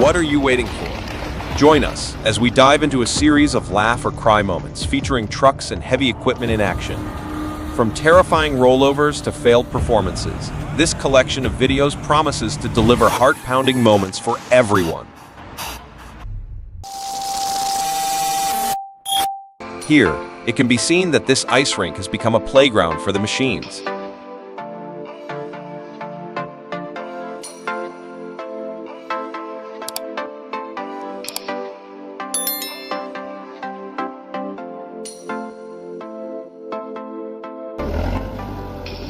What are you waiting for? Join us as we dive into a series of laugh or cry moments featuring trucks and heavy equipment in action. From terrifying rollovers to failed performances, this collection of videos promises to deliver heart-pounding moments for everyone. Here, it can be seen that this ice rink has become a playground for the machines.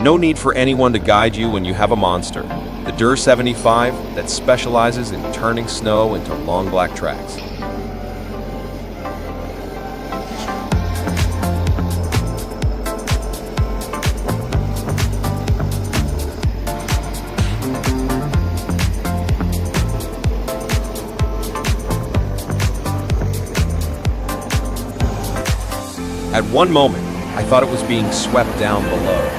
No need for anyone to guide you when you have a monster, the DUR 75 that specializes in turning snow into long black tracks. At one moment, I thought it was being swept down below.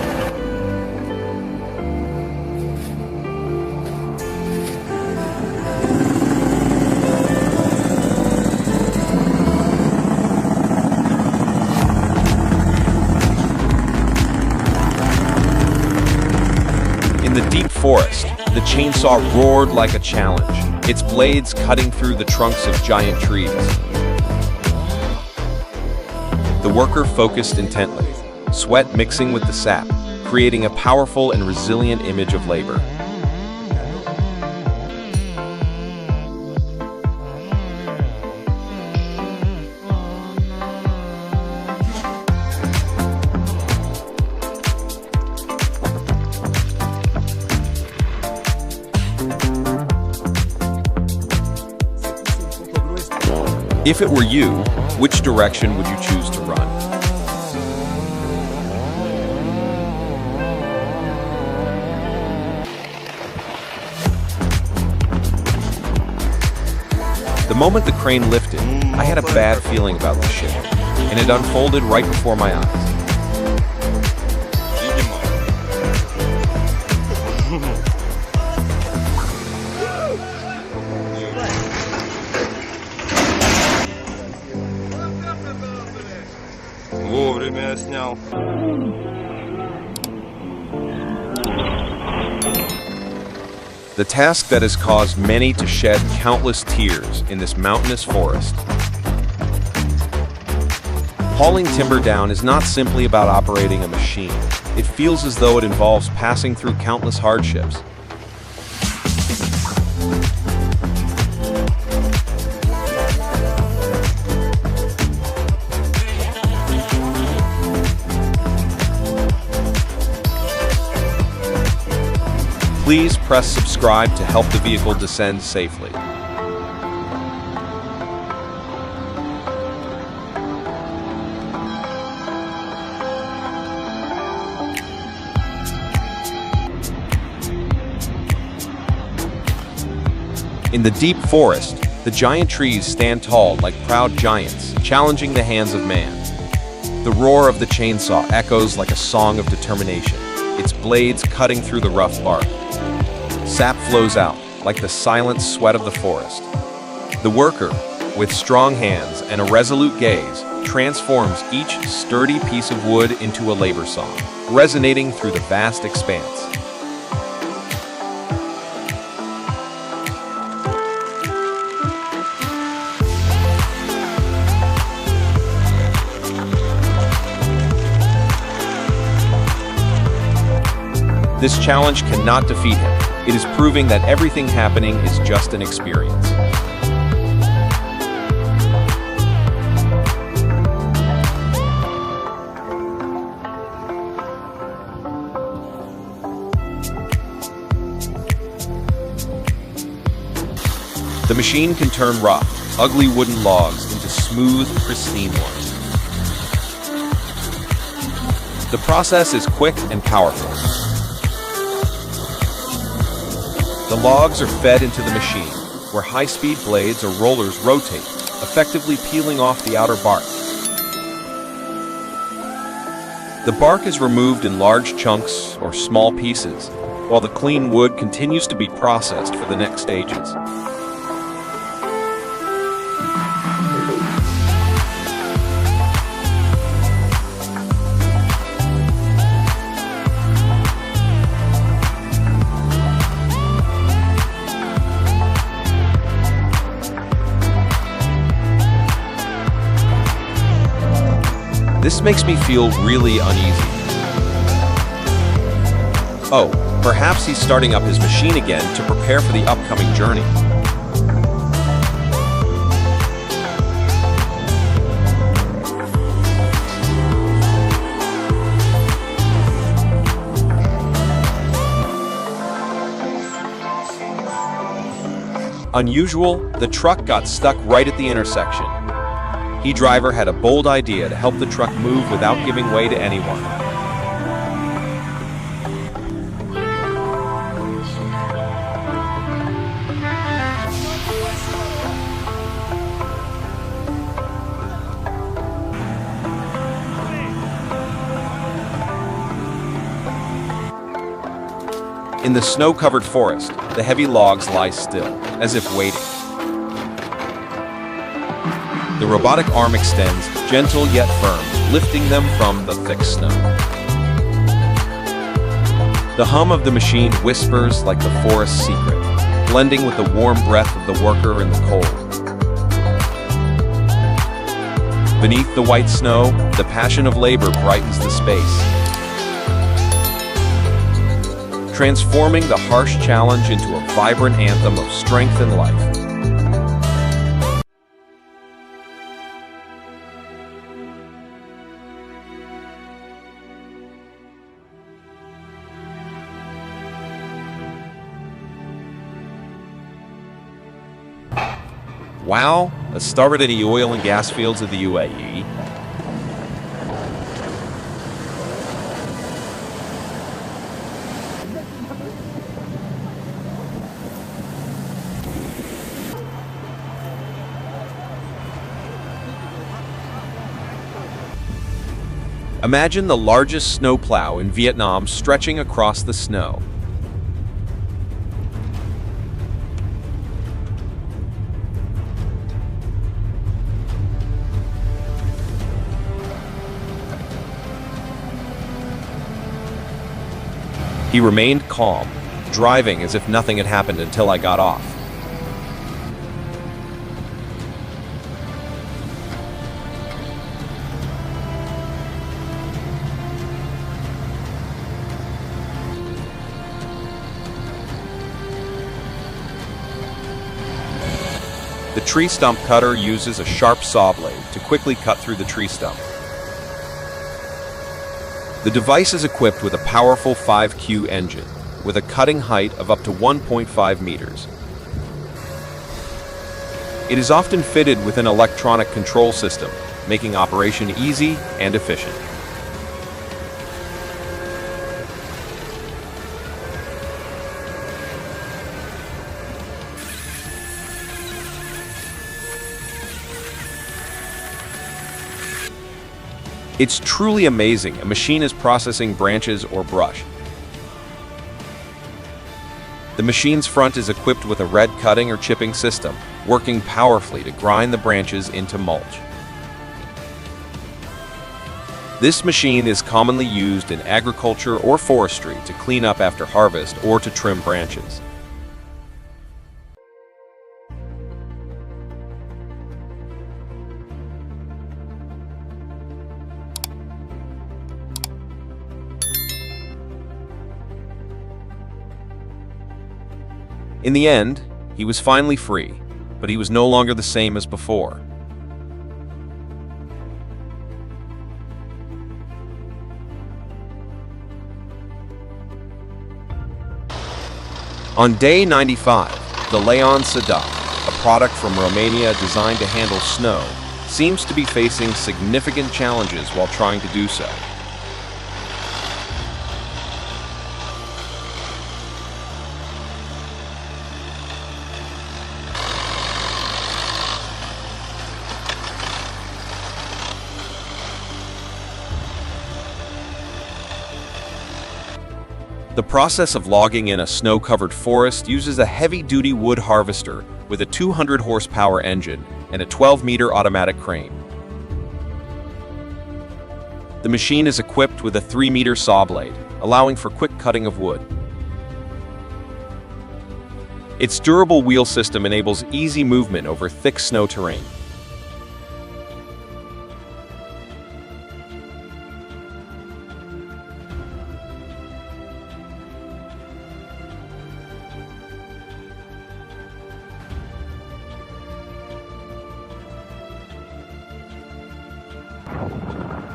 In the deep forest, the chainsaw roared like a challenge, its blades cutting through the trunks of giant trees. The worker focused intently, sweat mixing with the sap, creating a powerful and resilient image of labor. If it were you, which direction would you choose to run? The moment the crane lifted, I had a bad feeling about the ship, and it unfolded right before my eyes. Вовремя снял. The task that has caused many to shed countless tears in this mountainous forest. Hauling timber down is not simply about operating a machine. It feels as though it involves passing through countless hardships. Please press subscribe to help the vehicle descend safely. In the deep forest, the giant trees stand tall like proud giants, challenging the hands of man. The roar of the chainsaw echoes like a song of determination, its blades cutting through the rough bark. Sap flows out, like the silent sweat of the forest. The worker, with strong hands and a resolute gaze, transforms each sturdy piece of wood into a labor song, resonating through the vast expanse. This challenge cannot defeat him. It is proving that everything happening is just an experience. The machine can turn rough, ugly wooden logs into smooth, pristine ones. The process is quick and powerful. The logs are fed into the machine, where high-speed blades or rollers rotate, effectively peeling off the outer bark. The bark is removed in large chunks or small pieces, while the clean wood continues to be processed for the next stages. This makes me feel really uneasy. Oh, perhaps he's starting up his machine again to prepare for the upcoming journey. Unusual, the truck got stuck right at the intersection. The driver had a bold idea to help the truck move without giving way to anyone. In the snow-covered forest, the heavy logs lie still, as if waiting. The robotic arm extends, gentle yet firm, lifting them from the thick snow. The hum of the machine whispers like the forest's secret, blending with the warm breath of the worker in the cold. Beneath the white snow, the passion of labor brightens the space, transforming the harsh challenge into a vibrant anthem of strength and life. Wow, let's start at the oil and gas fields of the UAE. Imagine the largest snowplow in Vietnam stretching across the snow. He remained calm, driving as if nothing had happened until I got off. The tree stump cutter uses a sharp saw blade to quickly cut through the tree stump. The device is equipped with a powerful 5Q engine, with a cutting height of up to 1.5 meters. It is often fitted with an electronic control system, making operation easy and efficient. It's truly amazing a machine is processing branches or brush. The machine's front is equipped with a red cutting or chipping system, working powerfully to grind the branches into mulch. This machine is commonly used in agriculture or forestry to clean up after harvest or to trim branches. In the end, he was finally free, but he was no longer the same as before. On day 95, the Leon Sadat, a product from Romania designed to handle snow, seems to be facing significant challenges while trying to do so. The process of logging in a snow-covered forest uses a heavy-duty wood harvester with a 200 horsepower engine and a 12-meter automatic crane. The machine is equipped with a 3-meter saw blade, allowing for quick cutting of wood. Its durable wheel system enables easy movement over thick snow terrain.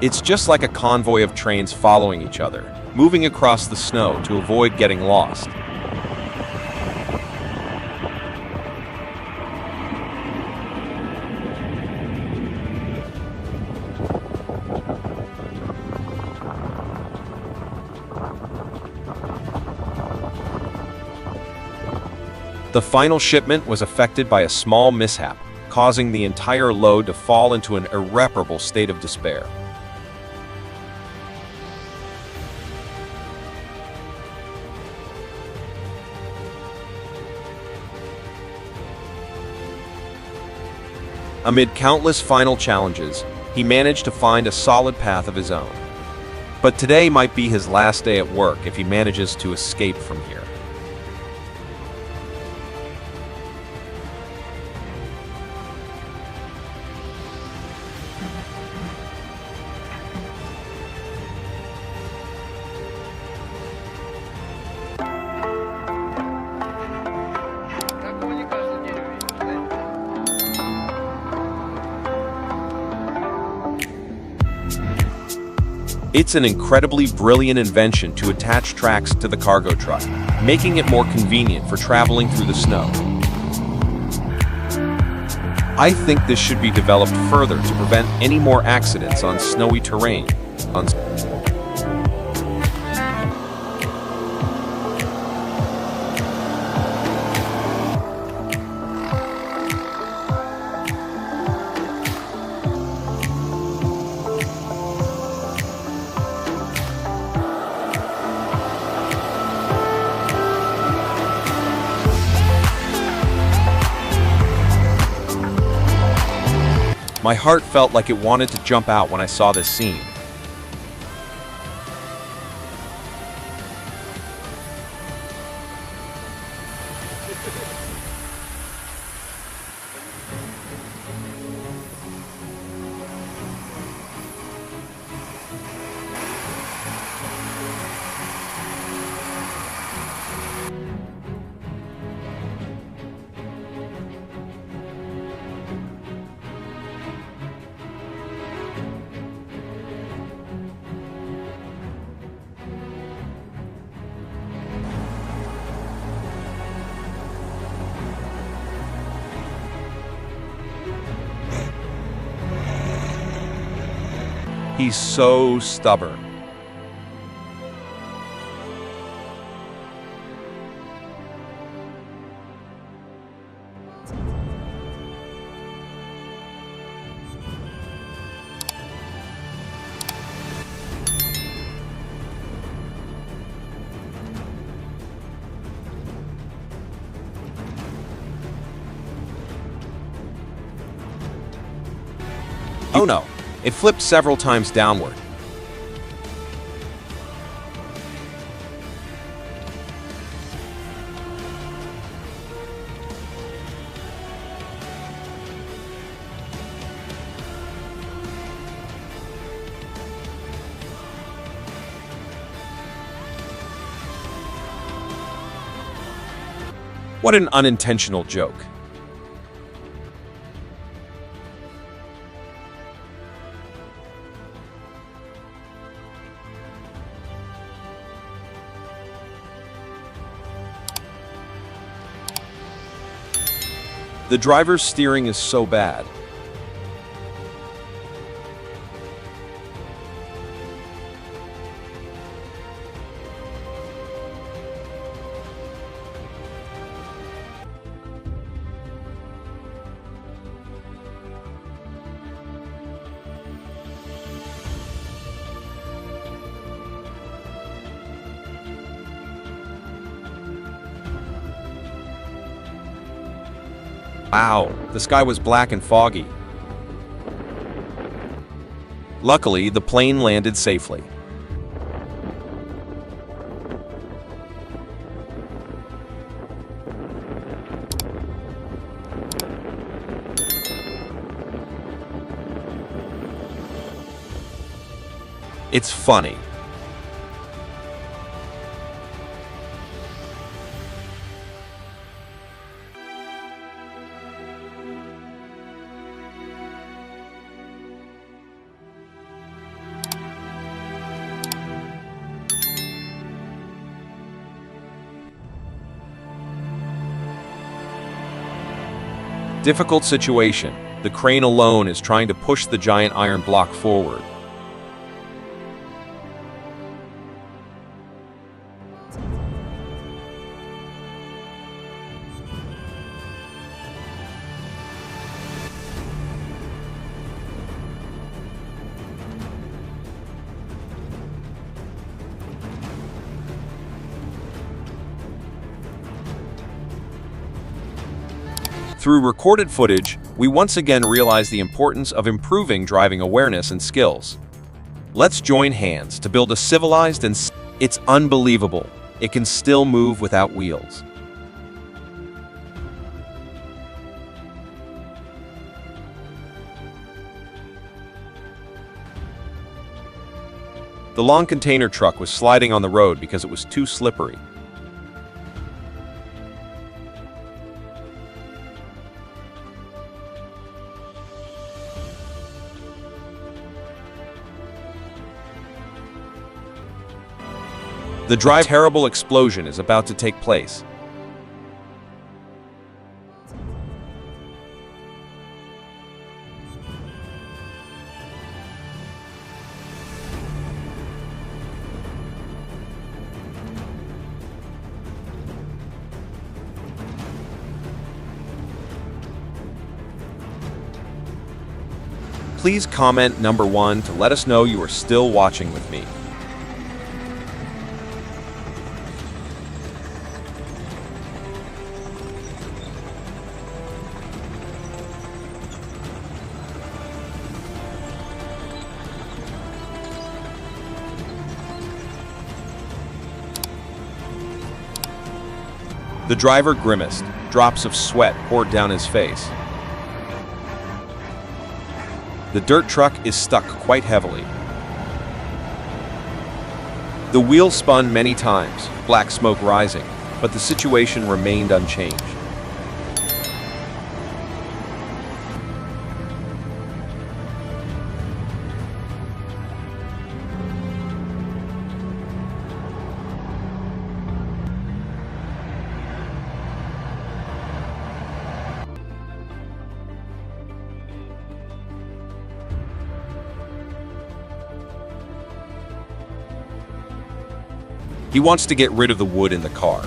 It's just like a convoy of trains following each other, moving across the snow to avoid getting lost. The final shipment was affected by a small mishap, causing the entire load to fall into an irreparable state of despair. Amid countless final challenges, he managed to find a solid path of his own. But today might be his last day at work if he manages to escape from here. It's an incredibly brilliant invention to attach tracks to the cargo truck, making it more convenient for traveling through the snow. I think this should be developed further to prevent any more accidents on snowy terrain. My heart felt like it wanted to jump out when I saw this scene. He's so stubborn. Oh no, it flipped several times downward. What an unintentional joke. The driver's steering is so bad. Wow, the sky was black and foggy. Luckily, the plane landed safely. It's funny. Difficult situation. The crane alone is trying to push the giant iron block forward. Through recorded footage, we once again realize the importance of improving driving awareness and skills. Let's join hands to build a civilized and it's unbelievable. It can still move without wheels. The long container truck was sliding on the road because it was too slippery. The terrible explosion is about to take place. Please comment number 1 to let us know you are still watching with me. The driver grimaced. Drops of sweat poured down his face. The dirt truck is stuck quite heavily. The wheel spun many times, black smoke rising, but the situation remained unchanged. He wants to get rid of the wood in the car.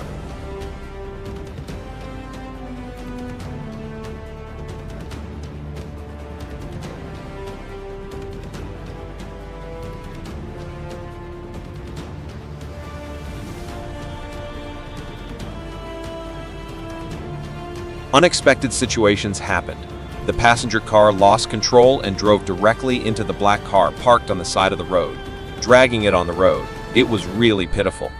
Unexpected situations happened. The passenger car lost control and drove directly into the black car parked on the side of the road, dragging it on the road. It was really pitiful.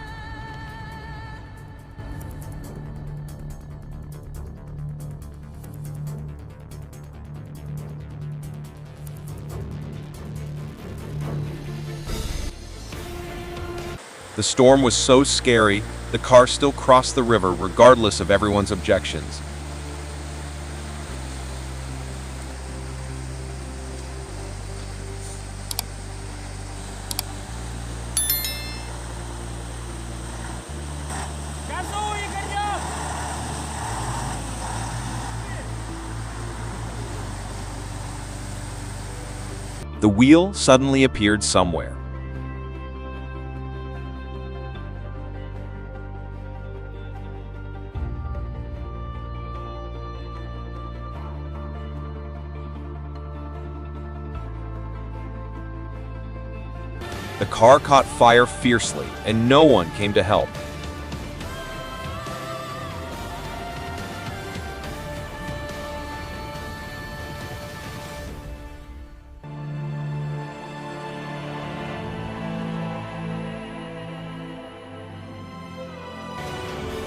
The storm was so scary, the car still crossed the river regardless of everyone's objections. The wheel suddenly appeared somewhere. The car caught fire fiercely, and no one came to help.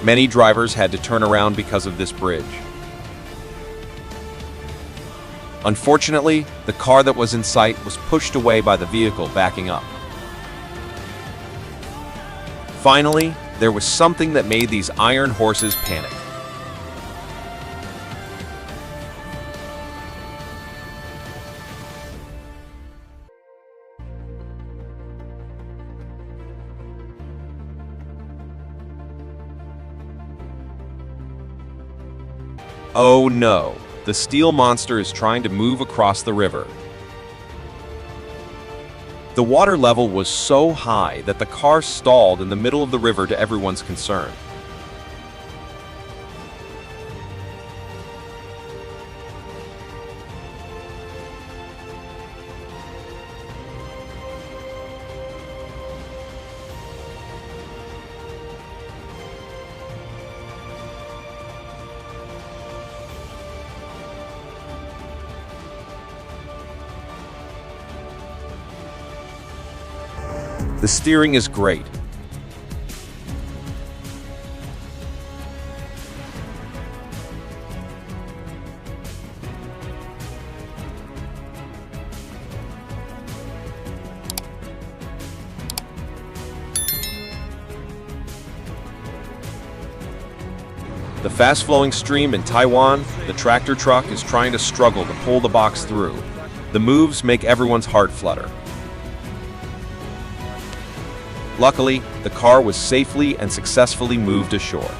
Many drivers had to turn around because of this bridge. Unfortunately, the car that was in sight was pushed away by the vehicle backing up. Finally, there was something that made these iron horses panic. Oh no, the steel monster is trying to move across the river. The water level was so high that the car stalled in the middle of the river to everyone's concern. The steering is great. The fast-flowing stream in Taiwan, the tractor truck is trying to struggle to pull the box through. The moves make everyone's heart flutter. Luckily, the car was safely and successfully moved ashore.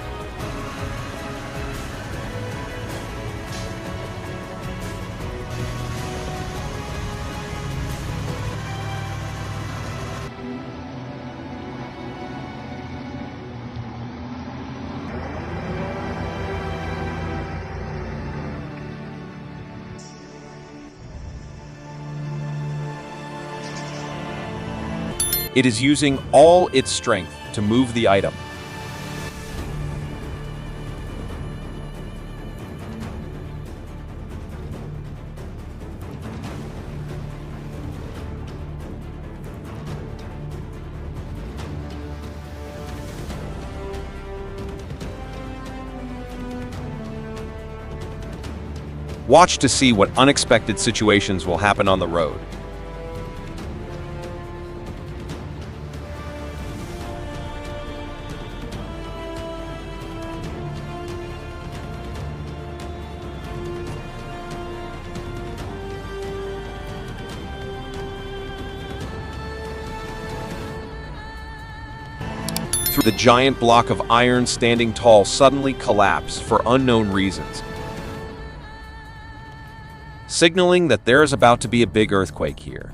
It is using all its strength to move the item. Watch to see what unexpected situations will happen on the road. The giant block of iron standing tall suddenly collapsed for unknown reasons, signaling that there is about to be a big earthquake here.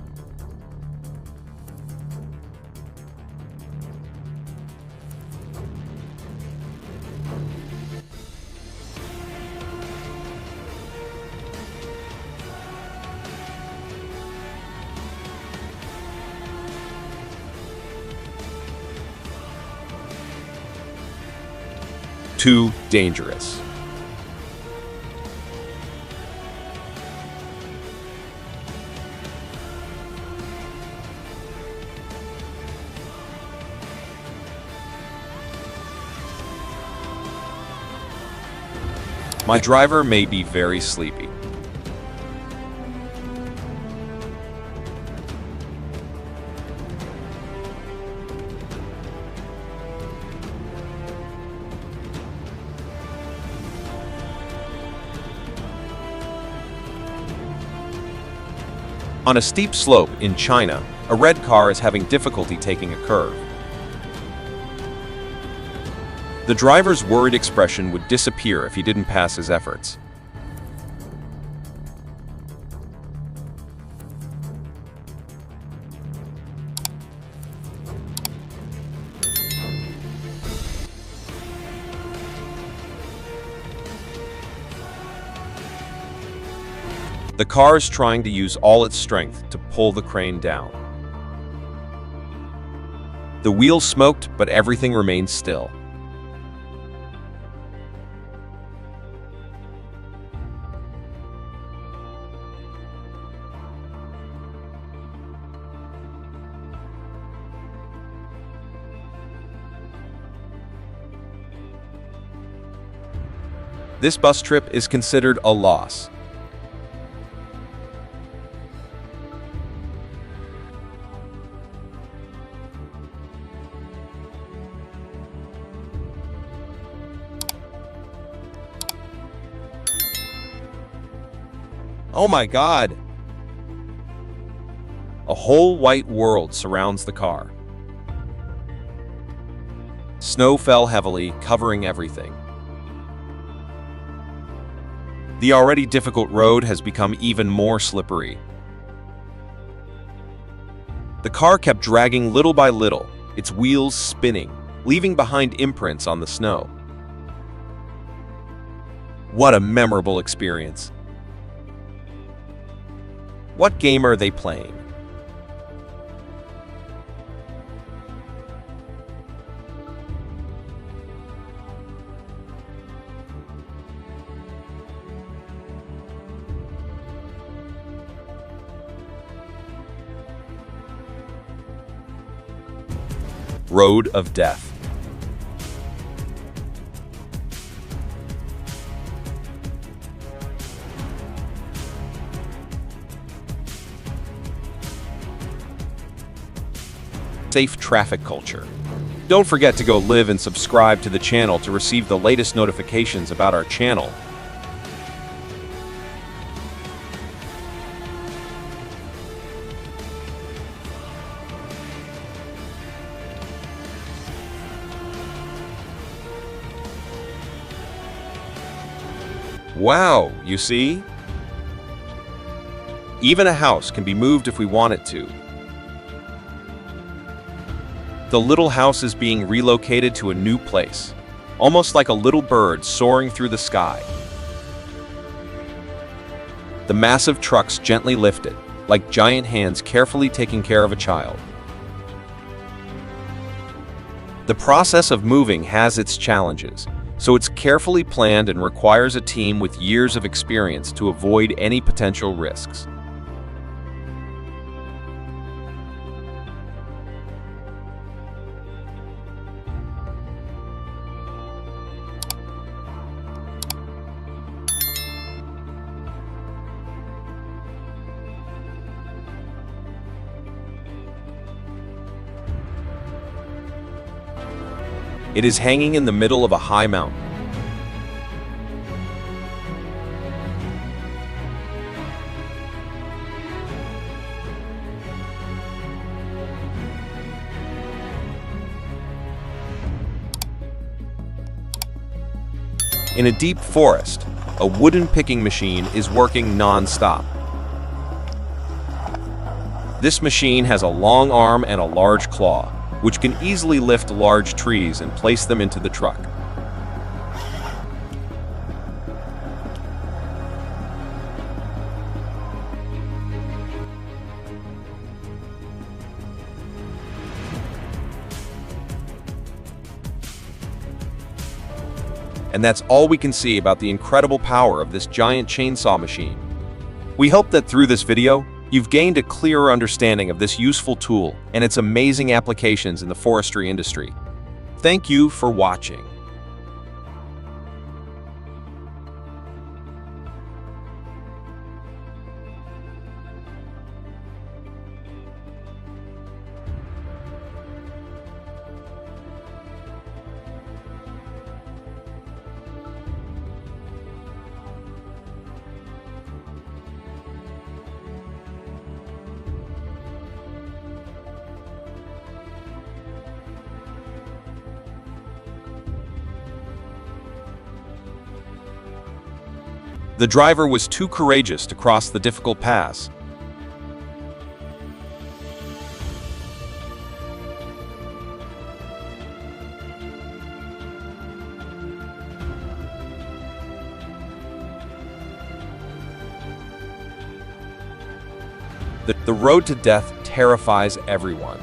Too dangerous. My driver may be very sleepy. On a steep slope in China, a red car is having difficulty taking a curve. The driver's worried expression would disappear if he didn't pass his efforts. The car is trying to use all its strength to pull the crane down. The wheels smoked, but everything remained still. This bus trip is considered a loss. Oh my God! A whole white world surrounds the car. Snow fell heavily, covering everything. The already difficult road has become even more slippery. The car kept dragging little by little, its wheels spinning, leaving behind imprints on the snow. What a memorable experience! What game are they playing? Road of Death. Safe traffic culture. Don't forget to go live and subscribe to the channel to receive the latest notifications about our channel. Wow, you see? Even a house can be moved if we want it to. The little house is being relocated to a new place, almost like a little bird soaring through the sky. The massive trucks gently lift it, like giant hands carefully taking care of a child. The process of moving has its challenges, so it's carefully planned and requires a team with years of experience to avoid any potential risks. It is hanging in the middle of a high mountain. In a deep forest, a wooden picking machine is working non-stop. This machine has a long arm and a large claw, which can easily lift large trees and place them into the truck. And that's all we can see about the incredible power of this giant chainsaw machine. We hope that through this video, you've gained a clearer understanding of this useful tool and its amazing applications in the forestry industry. Thank you for watching. The driver was too courageous to cross the difficult pass. The road to death terrifies everyone.